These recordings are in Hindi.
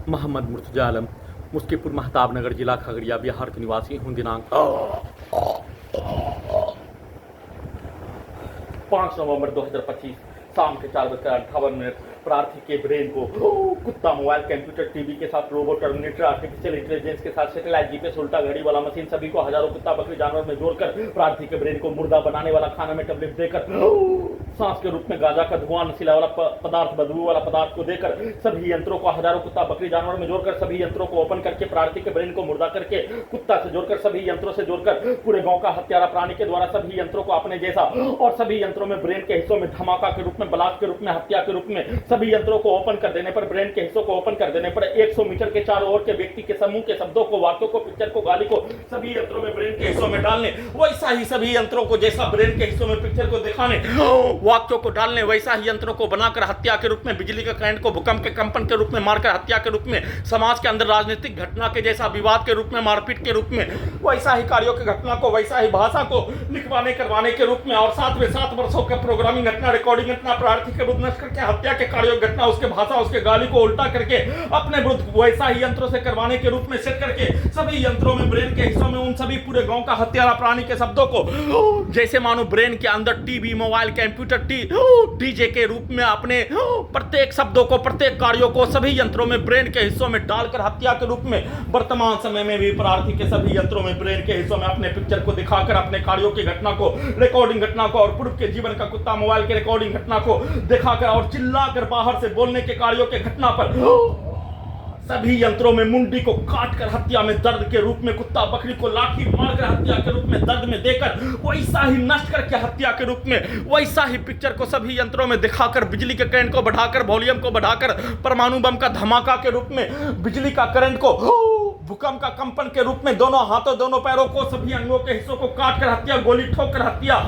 मोहम्मद मुर्तजा आलम मुस्कीपुर महताब नगर जिला खगड़िया बिहार के निवासी हूँ। दिनांक 5 नवंबर 2025 शाम के 4:58 प्रार्थी के ब्रेन को कुत्ता मोबाइल कंप्यूटर टीवी के साथ रोबो टर्मिनेटर आर्टिफिशियल इंटेलिजेंस के साथ सैटेलाइट जीपीएस उल्टा घड़ी वाला मशीन सभी को हजारों कुत्ता बकरी जानवर में जोड़कर प्रार्थी के ब्रेन को मुर्दा बनाने वाला खाना में टैबलेट देकर सांस के रूप में गांजा का धुआं नशीला वाला पदार्थ बदबू वाला पदार्थ को देकर सभी यंत्रों को हजारों कुत्ता बकरी जानवर में जोड़कर सभी यंत्रों को ओपन करके प्रार्थी के ब्रेन को मुर्दा करके कुत्ता से जोड़कर सभी यंत्रों से जोड़कर पूरे गांव का हत्यारा प्राणी के द्वारा सभी यंत्रों को अपने जैसा और सभी यंत्रों में ब्रेन के हिस्सों में धमाका के रूप में ब्लास्ट के रूप में हत्या के रूप में सभी यंत्रों को ओपन कर देने पर ब्रेन के हिस्सों को ओपन कर देने पर 100 मीटर के चारों ओर के व्यक्ति के समूह के शब्दों को वाक्यों को पिक्चर को गाली को सभी यंत्रों में ब्रेन के हिस्सों में डालने वैसा ही सभी यंत्रों को जैसा ब्रेन के हिस्सों में पिक्चर को दिखाने वाक्यों को डालने वैसा ही यंत्रों को बनाकर हत्या के रूप में बिजली का करंट को भूकंप के कंपन के रूप में मारकर हत्या के रूप में समाज के अंदर राजनीतिक घटना के जैसा विवाद के रूप में मारपीट के रूप में वैसा ही कार्यों की घटना को वैसा ही भाषा को लिखवाने करवाने के रूप में और साथ में 7 वर्षों का प्रोग्रामिंग घटना रिकॉर्डिंग घटना प्रार्थी के रूप नष्ट करके हत्या के कार्यों घटना उसके भाषा उसके गाली को उल्टा करके अपने विरुद्ध वैसा ही यंत्रों से करवाने के रूप में सेट करके सभी यंत्रों में ब्रेन के हिस्सों में उन सभी पूरे गांव का हत्यारा प्राणी के शब्दों को जैसे मानो ब्रेन के अंदर टीवी मोबाइल कंप्यूटर डीजे के रूप में अपने प्रत्येक शब्दों को प्रत्येक कार्यों को सभी यंत्रों में ब्रेन के हिस्सों में डालकर हत्या के रूप में वर्तमान समय में भी प्रार्थी के सभी यंत्रों में ब्रेन के हिस्सों में अपने पिक्चर को दिखाकर अपने कार्यों की घटना को रिकॉर्डिंग घटना को और पूर्व के जीवन का कुत्ता मोबाइल के रिकॉर्डिंग घटना को दिखाकर और चिल्लाकर बाहर से बोलने के कार्यों के घटना पर सभी यंत्रों में मुंडी को काटकर हत्या में दर्द के रूप में कुत्ता बकरी को लाठी मारकर हत्या के रूप में दर्द में देकर वैसा ही नष्ट करके हत्या के रूप में वैसा ही पिक्चर को सभी यंत्रों में दिखाकर बिजली के करंट को बढ़ाकर वॉल्यूम को बढ़ाकर परमाणु बम का धमाका के रूप में बिजली का करंट को भूकंप का कंपन के रूप में दोनों हाथों दोनों पैरों को सभी अंगों के हिस्सों को काटकर हत्या गोली ठोककर हत्या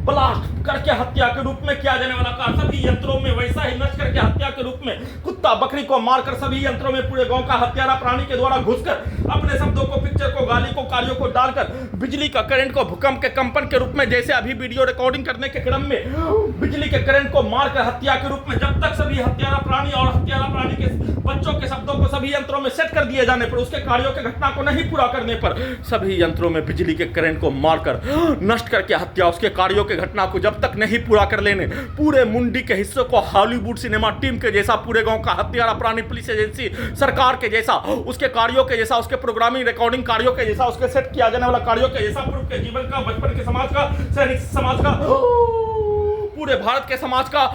ब्लास्ट करके हत्या के रूप में किया जाने वाला कार्य सभी यंत्रों में वैसा ही नष्ट करके हत्या के रूप में कुत्ता बकरी को मारकर सभी यंत्रों में पूरे गांव का हत्यारा प्राणी के द्वारा घुसकर अपने शब्दों को पिक्चर को गाली को कार्यों को डालकर बिजली का करंट को भूकंप के कंपन के रूप में जैसे अभी वीडियो रिकॉर्डिंग करने के क्रम में बिजली के करंट को मारकर हत्या के रूप में जब तक सभी हत्यारा प्राणी और हत्यारा प्राणी के बच्चों के शब्दों को सभी यंत्रों में सेट कर दिए जाने पर उसके कार्यों के घटना को नहीं पूरा करने पर सभी यंत्रों में बिजली के करंट को मारकर नष्ट करके हत्या उसके कार्यों के घटना को जब तक नहीं पूरा कर लेने पूरे मुंडी के हिस्सों को हॉलीवुड सिनेमा टीम के जैसा पूरे गांव का हत्यारा प्राणी पुलिस एजेंसी सरकार के जैसा उसके कार्यों के जैसा उसके प्रोग्रामिंग रिकॉर्डिंग कार्यों के जैसा उसके सेट किया जाने वाला कार्यों के जैसा पूर्व के जीवन का बचपन के समाज का सैनिक समाज का पूरे भारत के समाज का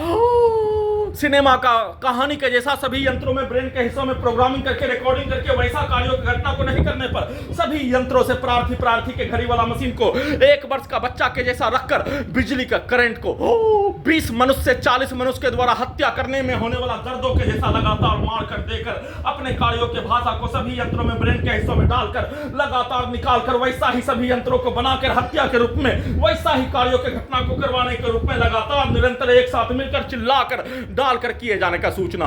सिनेमा का कहानी के जैसा सभी यंत्रों में ब्रेन के हिस्सों में प्रोग्रामिंग करके रिकॉर्डिंग करके वैसा कार्यों की घटना को नहीं करने पर सभी यंत्रों से प्रार्थी के घड़ी वाला मशीन को 1 वर्ष का बच्चा के जैसा रखकर बिजली का करंट को 20 मनुष्य से 40 मनुष्य के द्वारा हत्या करने में होने वाला दर्दों के जैसा लगातार मार कर देकर अपने कार्यों के भाषा को सभी यंत्रों में ब्रेन के हिस्सों में डालकर लगातार निकालकर वैसा ही सभी यंत्रों को बनाकर हत्या के रूप में वैसा ही कार्यों के घटना को करवाने के रूप में लगातार निरंतर एक साथ मिलकर चिल्लाकर डालकर किए जाने का सूचना